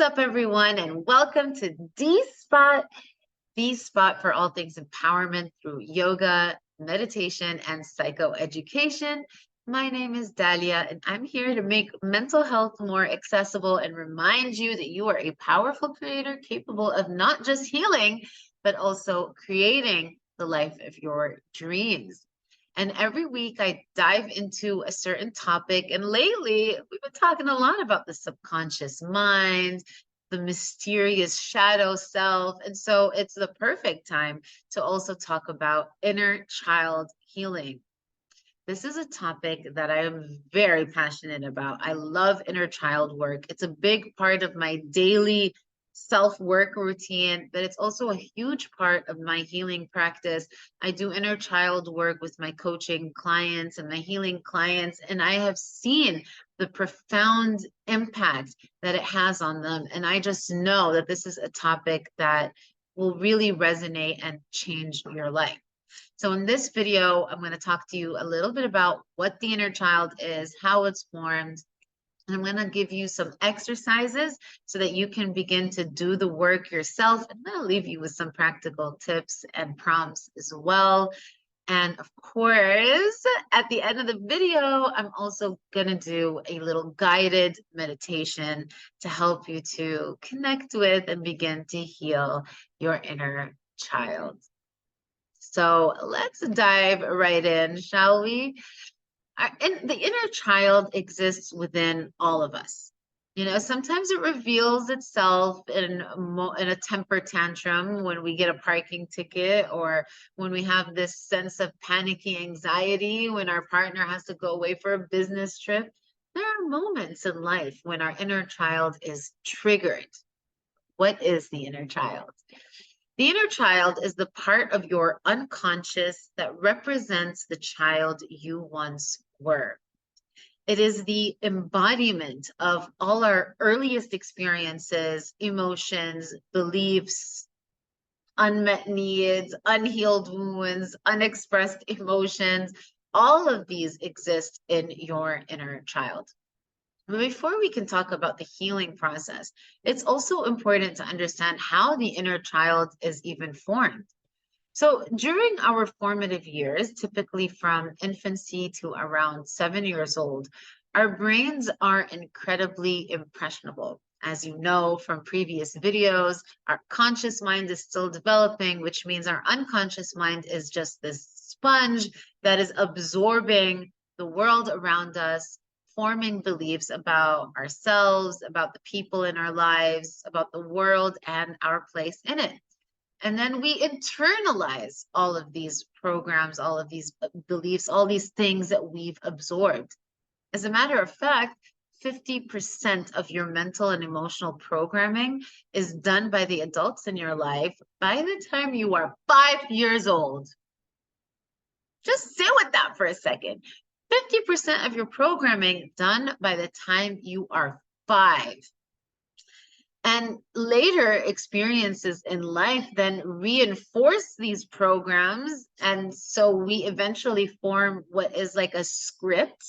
What's up, everyone, and welcome to the spot for all things empowerment through yoga, meditation, and psychoeducation. My name is Dalia, and I'm here to make mental health more accessible and remind you that you are a powerful creator capable of not just healing, but also creating the life of your dreams. And every week I dive into a certain topic. And lately, we've been talking a lot about the subconscious mind, the mysterious shadow self. And so it's the perfect time to also talk about inner child healing. This is a topic that I am very passionate about. I love inner child work. It's a big part of my daily self-work routine, but it's also a huge part of my healing practice. I do inner child work with my coaching clients and my healing clients, and I have seen the profound impact that it has on them. And I just know that this is a topic that will really resonate and change your life. So in this video, I'm going to talk to you a little bit about what the inner child is, how it's formed, and I'm going to give you some exercises so that you can begin to do the work yourself. I'm going to leave you with some practical tips and prompts as well. And of course, at the end of the video, I'm also going to do a little guided meditation to help you to connect with and begin to heal your inner child. So let's dive right in, shall we? The inner child exists within all of us. You know, sometimes it reveals itself in a temper tantrum when we get a parking ticket, or when we have this sense of panicky anxiety when our partner has to go away for a business trip. There are moments in life when our inner child is triggered. What is the inner child? The inner child is the part of your unconscious that represents the child you once were. It is the embodiment of all our earliest experiences, emotions, beliefs, unmet needs, unhealed wounds, unexpressed emotions. All of these exist in your inner child. But before we can talk about the healing process, it's also important to understand how the inner child is even formed. So during our formative years, typically from infancy to around 7 years old, our brains are incredibly impressionable. As you know from previous videos, our conscious mind is still developing, which means our unconscious mind is just this sponge that is absorbing the world around us, forming beliefs about ourselves, about the people in our lives, about the world, and our place in it. And then we internalize all of these programs, all of these beliefs, all these things that we've absorbed. As a matter of fact, 50% of your mental and emotional programming is done by the adults in your life by the time you are 5 years old. Just sit with that for a second. 50% of your programming done by the time you are 5. And later experiences in life then reinforce these programs. And so we eventually form what is like a script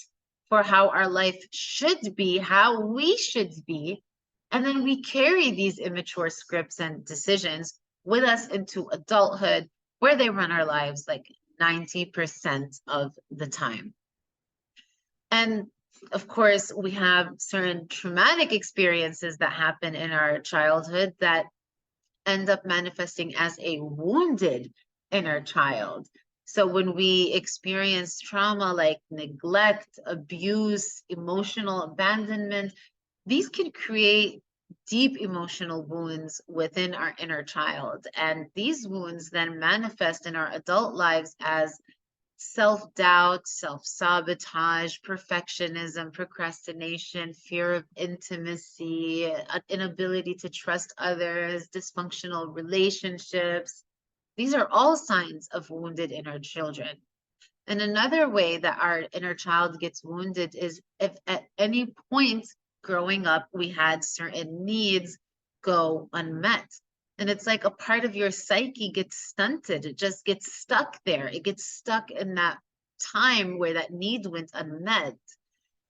for how our life should be, how we should be. And then we carry these immature scripts and decisions with us into adulthood, where they run our lives like 90% of the time. And of course, we have certain traumatic experiences that happen in our childhood that end up manifesting as a wounded inner child. So when we experience trauma like neglect, abuse, emotional abandonment, these can create deep emotional wounds within our inner child. And these wounds then manifest in our adult lives as self-doubt, self-sabotage, perfectionism, procrastination, fear of intimacy, inability to trust others, dysfunctional relationships. These are all signs of wounded inner children. And another way that our inner child gets wounded is if at any point growing up we had certain needs go unmet. And it's like a part of your psyche gets stunted. It just gets stuck there. It gets stuck in that time where that need went unmet.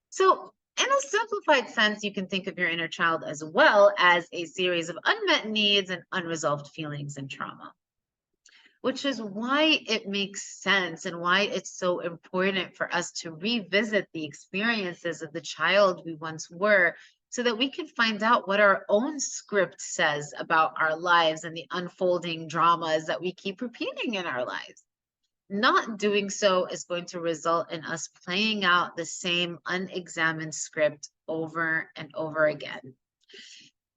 So In a simplified sense, you can think of your inner child as well as a series of unmet needs and unresolved feelings and trauma, which is why it makes sense and why it's so important for us to revisit the experiences of the child we once were, so that we can find out what our own script says about our lives and the unfolding dramas that we keep repeating in our lives. Not doing so is going to result in us playing out the same unexamined script over and over again.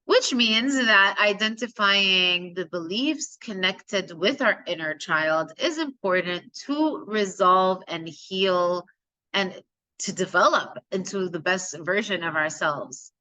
Which means that identifying the beliefs connected with our inner child is important to resolve and heal and to develop into the best version of ourselves.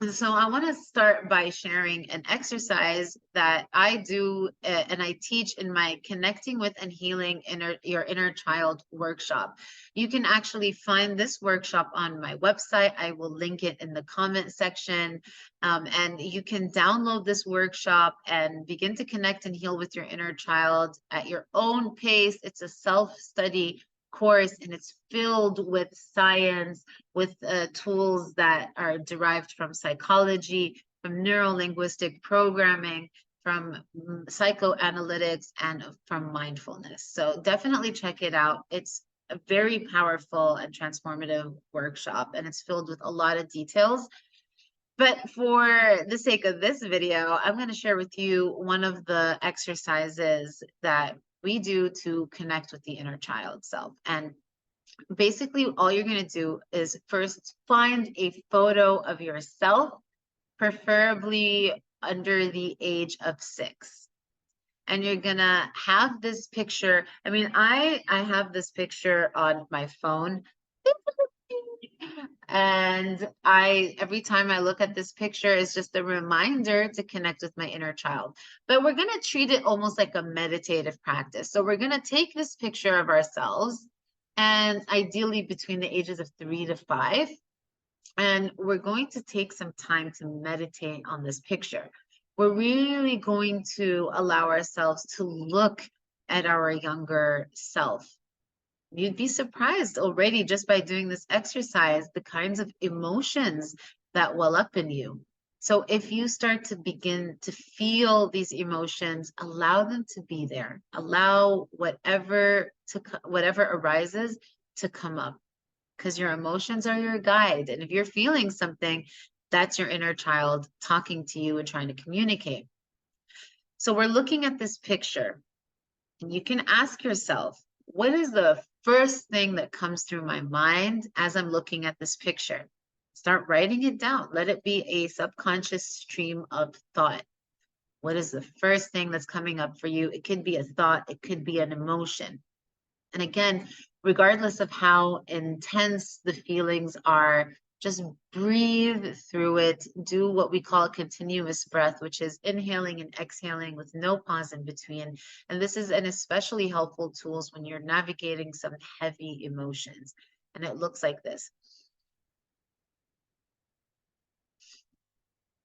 And so I want to start by sharing an exercise that I do and I teach in my Connecting with and Healing Your Inner Child workshop. You can actually find this workshop on my website. I will link it in the comment section. And you can download this workshop and begin to connect and heal with your inner child at your own pace. It's a self-study course, and it's filled with science, with tools that are derived from psychology, from neuro-linguistic programming, from psychoanalytics, and from mindfulness. So definitely check it out. It's a very powerful and transformative workshop, and it's filled with a lot of details. But for the sake of this video, I'm going to share with you one of the exercises that we do to connect with the inner child self. And basically, all you're going to do is first find a photo of yourself, preferably under the age of 6. And you're going to have this picture. I mean, I have this picture on my phone. And every time I look at this picture, it's just a reminder to connect with my inner child. But we're going to treat it almost like a meditative practice. So we're going to take this picture of ourselves, and ideally between the ages of 3 to 5. And we're going to take some time to meditate on this picture. We're really going to allow ourselves to look at our younger self. You'd be surprised already just by doing this exercise, the kinds of emotions that well up in you. So if you start to begin to feel these emotions, allow them to be there. Allow whatever arises to come up, because your emotions are your guide. And if you're feeling something, that's your inner child talking to you and trying to communicate. So we're looking at this picture, and you can ask yourself, what is the first thing that comes through my mind as I'm looking at this picture? Start writing it down. Let it be a subconscious stream of thought. What is the first thing that's coming up for you? It could be a thought, it could be an emotion. And again, regardless of how intense the feelings are, just breathe through it. Do what we call a continuous breath, which is inhaling and exhaling with no pause in between. And this is an especially helpful tool when you're navigating some heavy emotions. And it looks like this.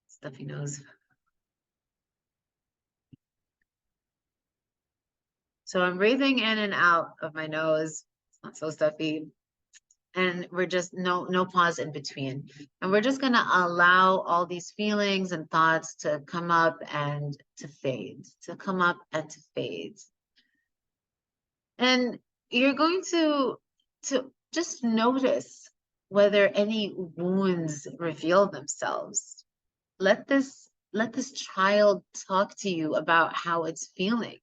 Stuffy nose. So I'm breathing in and out of my nose. It's not so stuffy. And we're just no pause in between. And we're just going to allow all these feelings and thoughts to come up and to fade, to come up and to fade. And you're going to just notice whether any wounds reveal themselves. Let this child talk to you about how it's feeling.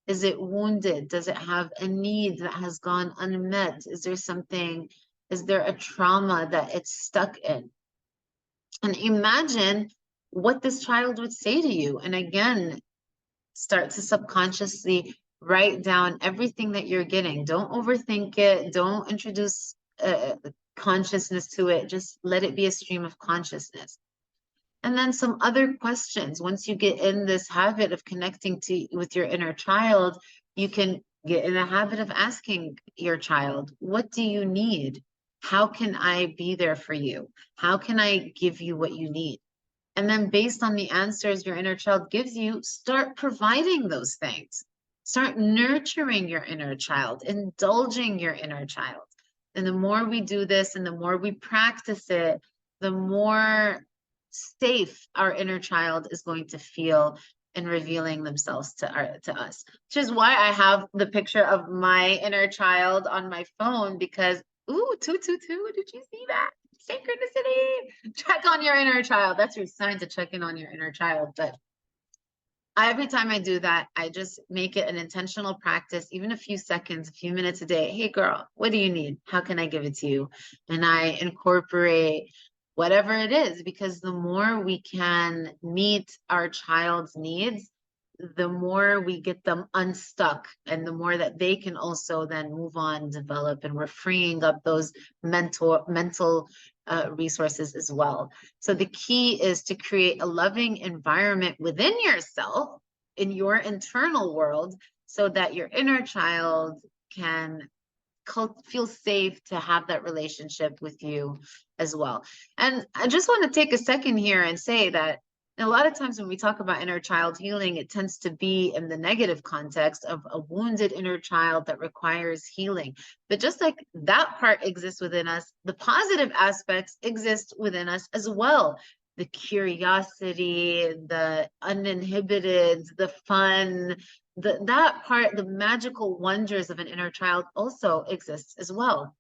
Is it wounded? Does it have a need that has gone unmet? Is there a trauma that it's stuck in? And imagine what this child would say to you. And again, start to subconsciously write down everything that you're getting. Don't overthink it. Don't introduce consciousness to it. Just let it be a stream of consciousness. And then some other questions. Once you get in this habit of connecting with your inner child, you can get in a habit of asking your child, what do you need? How can I be there for you? How can I give you what you need? And then based on the answers your inner child gives you, start providing those things. Start nurturing your inner child, indulging your inner child. And the more we do this and the more we practice it, the more safe our inner child is going to feel in revealing themselves to us. Which is why I have the picture of my inner child on my phone, because ooh, 222, did you see that? Synchronicity. Check on your inner child. That's your sign to check in on your inner child. But every time I do that, I just make it an intentional practice, even a few seconds, a few minutes a day. Hey, girl, what do you need? How can I give it to you? And I incorporate whatever it is, because the more we can meet our child's needs, the more we get them unstuck, and the more that they can also then move on, develop, and we're freeing up those mental resources as well. So the key is to create a loving environment within yourself, in your internal world, so that your inner child can feel safe to have that relationship with you as well. And I just want to take a second here and say that a lot of times when we talk about inner child healing, it tends to be in the negative context of a wounded inner child that requires healing. But just like that part exists within us, the positive aspects exist within us as well. The curiosity, the uninhibited, the fun, that part, the magical wonders of an inner child also exists as well.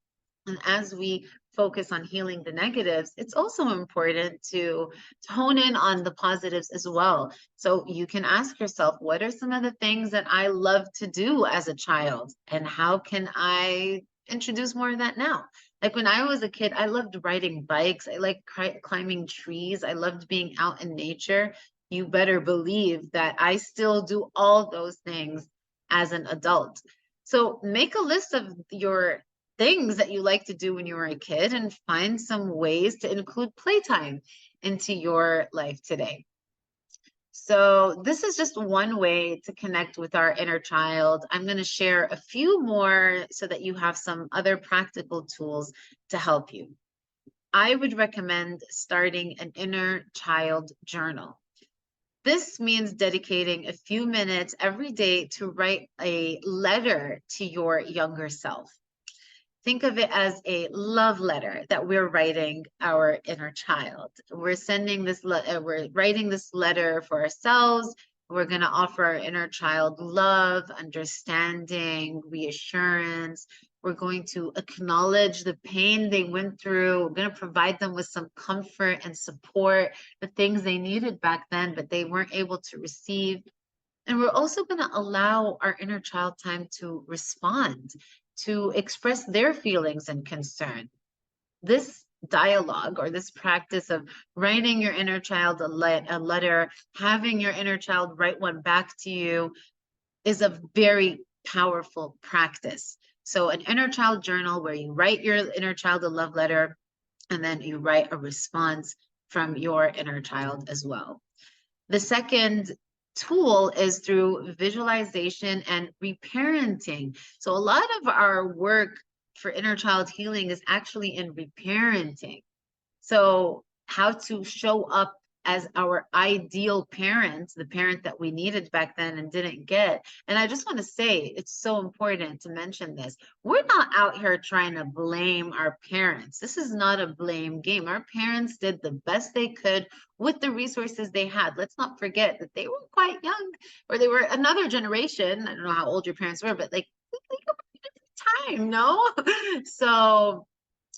And as we focus on healing the negatives, it's also important to hone in on the positives as well. So you can ask yourself, what are some of the things that I love to do as a child? And how can I introduce more of that now? Like when I was a kid, I loved riding bikes. I liked climbing trees. I loved being out in nature. You better believe that I still do all those things as an adult. So make a list of your things that you like to do when you were a kid and find some ways to include playtime into your life today. So this is just one way to connect with our inner child. I'm going to share a few more so that you have some other practical tools to help you. I would recommend starting an inner child journal. This means dedicating a few minutes every day to write a letter to your younger self. Think of it as a love letter that we're writing our inner child. We're writing this letter for ourselves. We're going to offer our inner child love, understanding, reassurance. We're going to acknowledge the pain they went through. We're going to provide them with some comfort and support, the things they needed back then, but they weren't able to receive. And we're also going to allow our inner child time to respond, to express their feelings and concern. This dialogue, or this practice of writing your inner child a letter, having your inner child write one back to you, is a very powerful practice. So an inner child journal where you write your inner child a love letter, and then you write a response from your inner child as well. The second tool is through visualization and reparenting. So a lot of our work for inner child healing is actually in reparenting. So how to show up as our ideal parent, the parent that we needed back then and didn't get. And I just want to say, it's so important to mention this. We're not out here trying to blame our parents. This is not a blame game. Our parents did the best they could with the resources they had. Let's not forget that they were quite young, or they were another generation. I don't know how old your parents were, but like time, no? So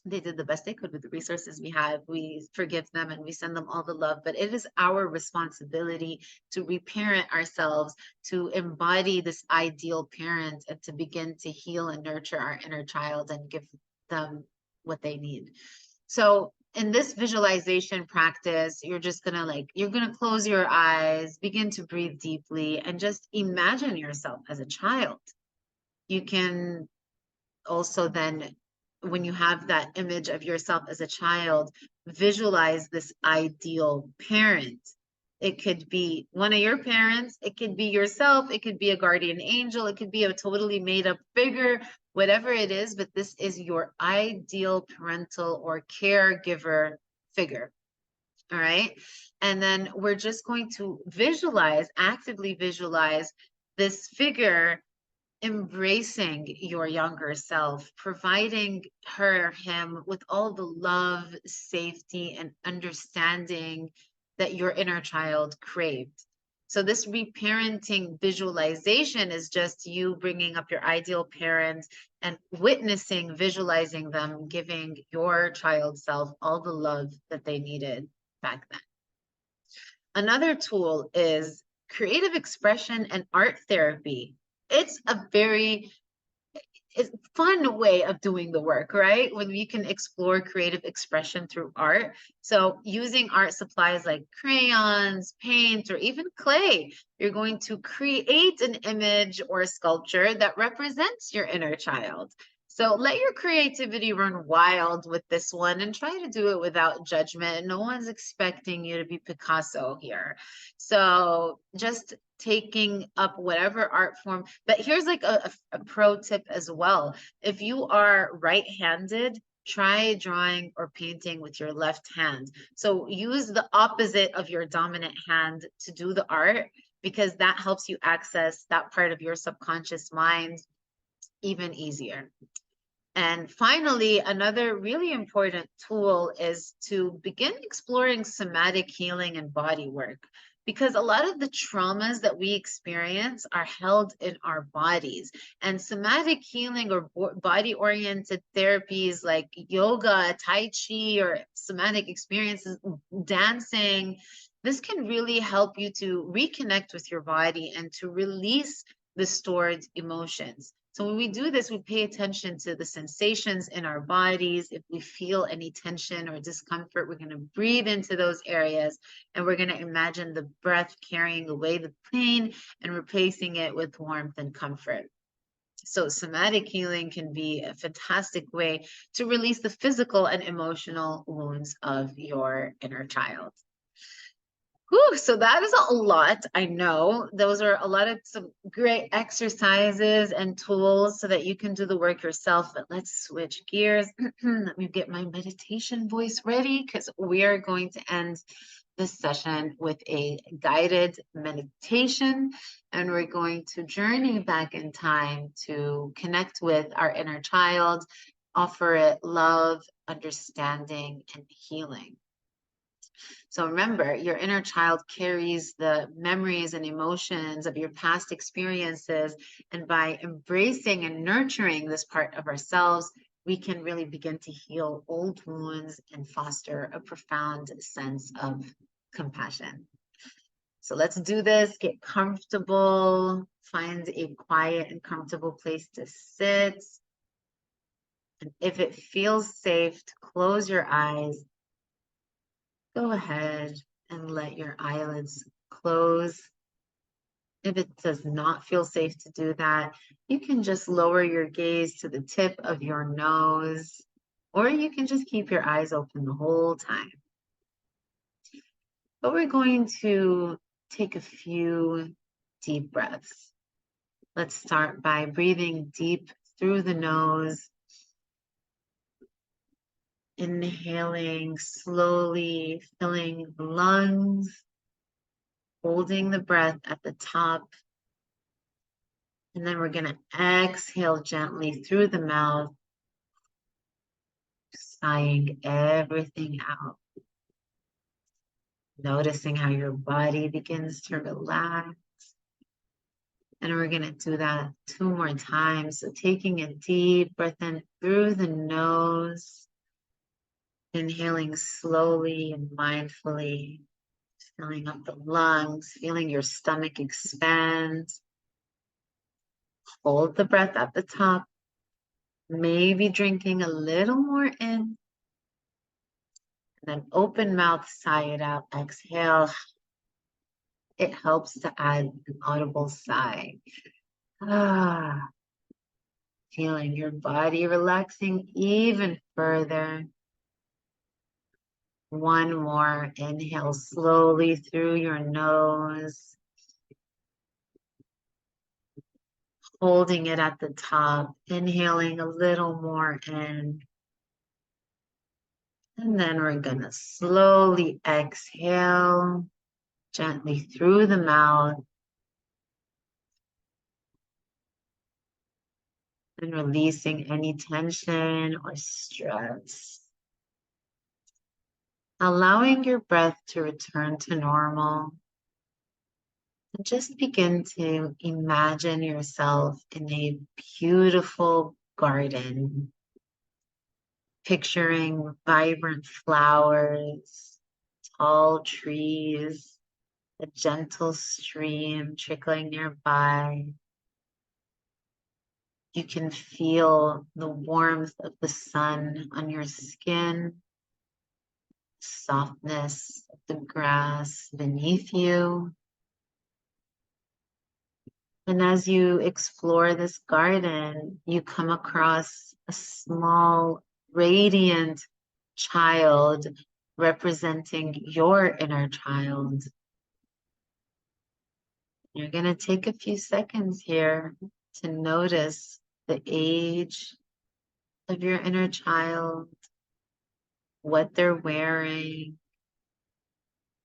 they did the best they could with the resources we had. We forgive them and we send them all the love, but it is our responsibility to reparent ourselves, to embody this ideal parent, and to begin to heal and nurture our inner child and give them what they need. So in this visualization practice, you're just you're gonna close your eyes, begin to breathe deeply, and just imagine yourself as a child. You can also then, when you have that image of yourself as a child, visualize this ideal parent. It could be one of your parents, it could be yourself, it could be a guardian angel, it could be a totally made up figure, whatever it is, but this is your ideal parental or caregiver figure. All right. And then we're just going to actively visualize this figure embracing your younger self, providing her, him with all the love, safety, and understanding that your inner child craved. So, this reparenting visualization is just you bringing up your ideal parent and witnessing, visualizing them, giving your child self all the love that they needed back then. Another tool is creative expression and art therapy. It's a very fun way of doing the work, right? When we can explore creative expression through art. So using art supplies like crayons, paint, or even clay, you're going to create an image or a sculpture that represents your inner child. So let your creativity run wild with this one and try to do it without judgment. No one's expecting you to be Picasso here. So just taking up whatever art form. But here's like a pro tip as well. If you are right-handed, try drawing or painting with your left hand. So use the opposite of your dominant hand to do the art, because that helps you access that part of your subconscious mind even easier. And finally, another really important tool is to begin exploring somatic healing and body work, because a lot of the traumas that we experience are held in our bodies. And somatic healing or body-oriented therapies like yoga, tai chi, or somatic experiences, dancing, this can really help you to reconnect with your body and to release the stored emotions. So when we do this, we pay attention to the sensations in our bodies. If we feel any tension or discomfort, we're going to breathe into those areas, and we're going to imagine the breath carrying away the pain and replacing it with warmth and comfort. So somatic healing can be a fantastic way to release the physical and emotional wounds of your inner child. Whew, so that is a lot. I know those are a lot of some great exercises and tools so that you can do the work yourself. But let's switch gears. Let me get my meditation voice ready, because we are going to end this session with a guided meditation, and we're going to journey back in time to connect with our inner child, offer it love, understanding, and healing. So remember, your inner child carries the memories and emotions of your past experiences. And by embracing and nurturing this part of ourselves, we can really begin to heal old wounds and foster a profound sense of compassion. So let's do this. Get comfortable. Find a quiet and comfortable place to sit. And if it feels safe to close your eyes, go ahead and let your eyelids close. If it does not feel safe to do that, you can just lower your gaze to the tip of your nose, or you can just keep your eyes open the whole time. But we're going to take a few deep breaths. Let's start by breathing deep through the nose. Inhaling slowly, filling the lungs, holding the breath at the top. And then we're going to exhale gently through the mouth, sighing everything out. Noticing how your body begins to relax. And we're going to do that 2 more times. So taking a deep breath in through the nose, inhaling slowly and mindfully, filling up the lungs, feeling your stomach expand. Hold the breath at the top, maybe drinking a little more in. And then open mouth, sigh it out, exhale. It helps to add an audible sigh. Feeling your body relaxing even further. 1 more. Inhale slowly through your nose. Holding it at the top. Inhaling a little more in. And then we're going to slowly exhale gently through the mouth. and releasing any tension or stress. Allowing your breath to return to normal. And just begin to imagine yourself in a beautiful garden, picturing vibrant flowers, tall trees, a gentle stream trickling nearby. You can feel the warmth of the sun on your skin, softness of the grass beneath you. And as you explore this garden, you come across a small, radiant child representing your inner child. You're going to take a few seconds here to notice the age of your inner child, what they're wearing,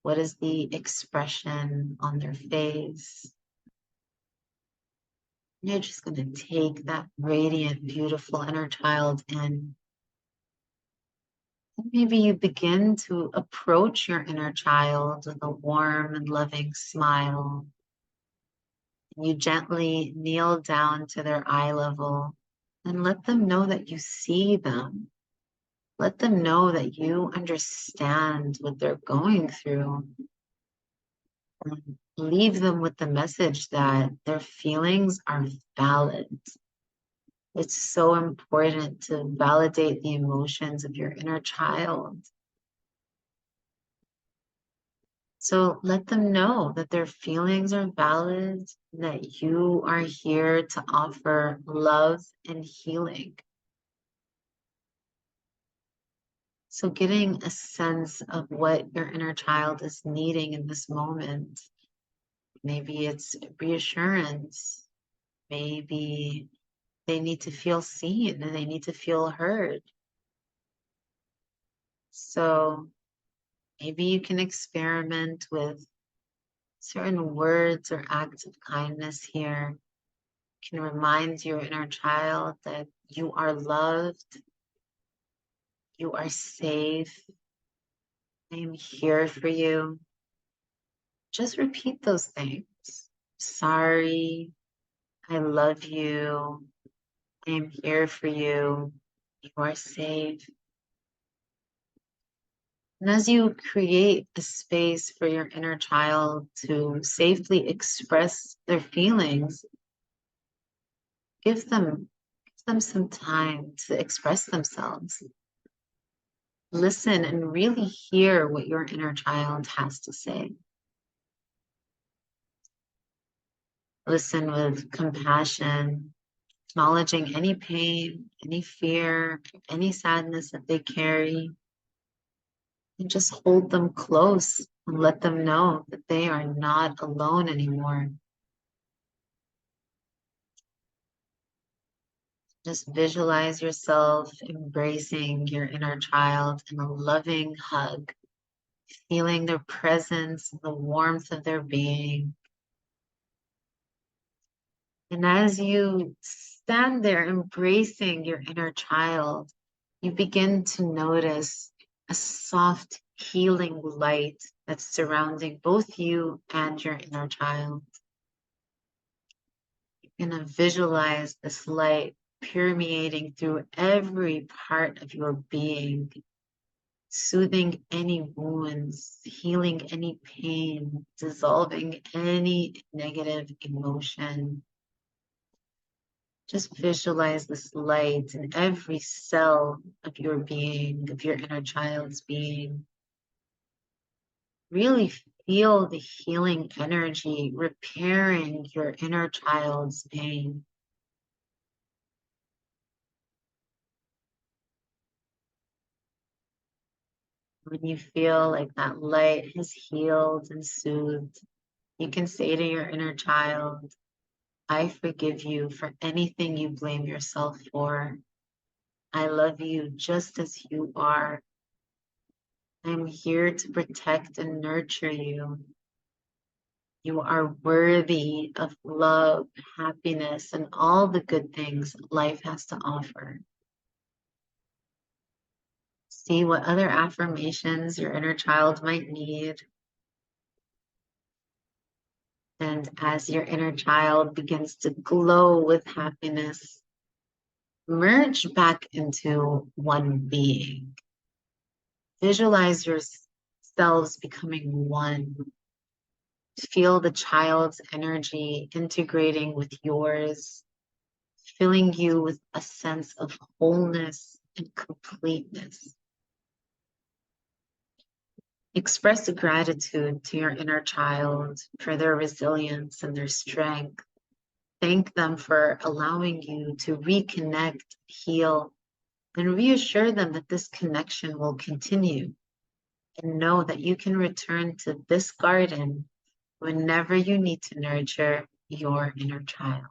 what is the expression on their face. You're just going to take that radiant, beautiful inner child in. Maybe you begin to approach your inner child with a warm and loving smile. You gently kneel down to their eye level and let them know that you see them. Let them know that you understand what they're going through. And leave them with the message that their feelings are valid. It's so important to validate the emotions of your inner child. So let them know that their feelings are valid, and that you are here to offer love and healing. So getting a sense of what your inner child is needing in this moment. Maybe it's reassurance. Maybe they need to feel seen and they need to feel heard. So maybe you can experiment with certain words or acts of kindness here. You can remind your inner child that you are loved, you are safe, I am here for you. Just repeat those things. Sorry, I love you, I am here for you, you are safe. And as you create a space for your inner child to safely express their feelings, give them some time to express themselves. Listen and really hear what your inner child has to say. Listen with compassion, acknowledging any pain, any fear, any sadness that they carry. And just hold them close and let them know that they are not alone anymore. Just visualize yourself embracing your inner child in a loving hug, feeling their presence, the warmth of their being. And as you stand there embracing your inner child, you begin to notice a soft, healing light that's surrounding both you and your inner child. You're going to visualize this light permeating through every part of your being, soothing any wounds, healing any pain, dissolving any negative emotion. Just visualize this light in every cell of your being, of your inner child's being. Really feel the healing energy repairing your inner child's pain. When you feel like that light has healed and soothed, you can say to your inner child, I forgive you for anything you blame yourself for. I love you just as you are. I'm here to protect and nurture you. You are worthy of love, happiness, and all the good things life has to offer. See what other affirmations your inner child might need. And as your inner child begins to glow with happiness, merge back into one being. Visualize yourselves becoming one. Feel the child's energy integrating with yours, filling you with a sense of wholeness and completeness. Express gratitude to your inner child for their resilience and their strength. Thank them for allowing you to reconnect, heal, and reassure them that this connection will continue. And know that you can return to this garden whenever you need to nurture your inner child.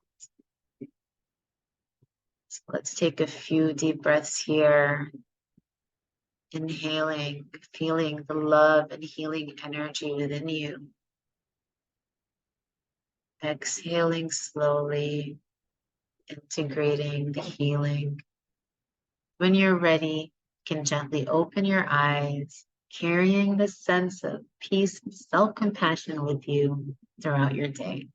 So let's take a few deep breaths here. Inhaling, feeling the love and healing energy within you. Exhaling slowly, integrating the healing. When you're ready, you can gently open your eyes, carrying the sense of peace and self-compassion with you throughout your day.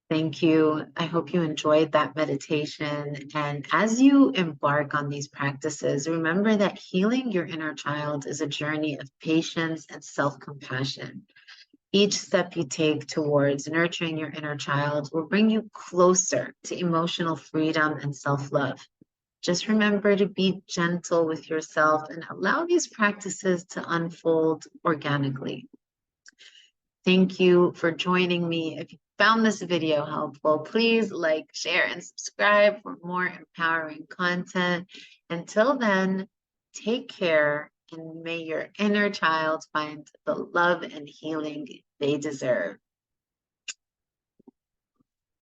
Thank you. I hope you enjoyed that meditation. And as you embark on these practices, remember that healing your inner child is a journey of patience and self-compassion. Each step you take towards nurturing your inner child will bring you closer to emotional freedom and self-love. Just remember to be gentle with yourself and allow these practices to unfold organically. Thank you for joining me. If you found this video helpful, please like, share, and subscribe for more empowering content. Until then, take care and may your inner child find the love and healing they deserve.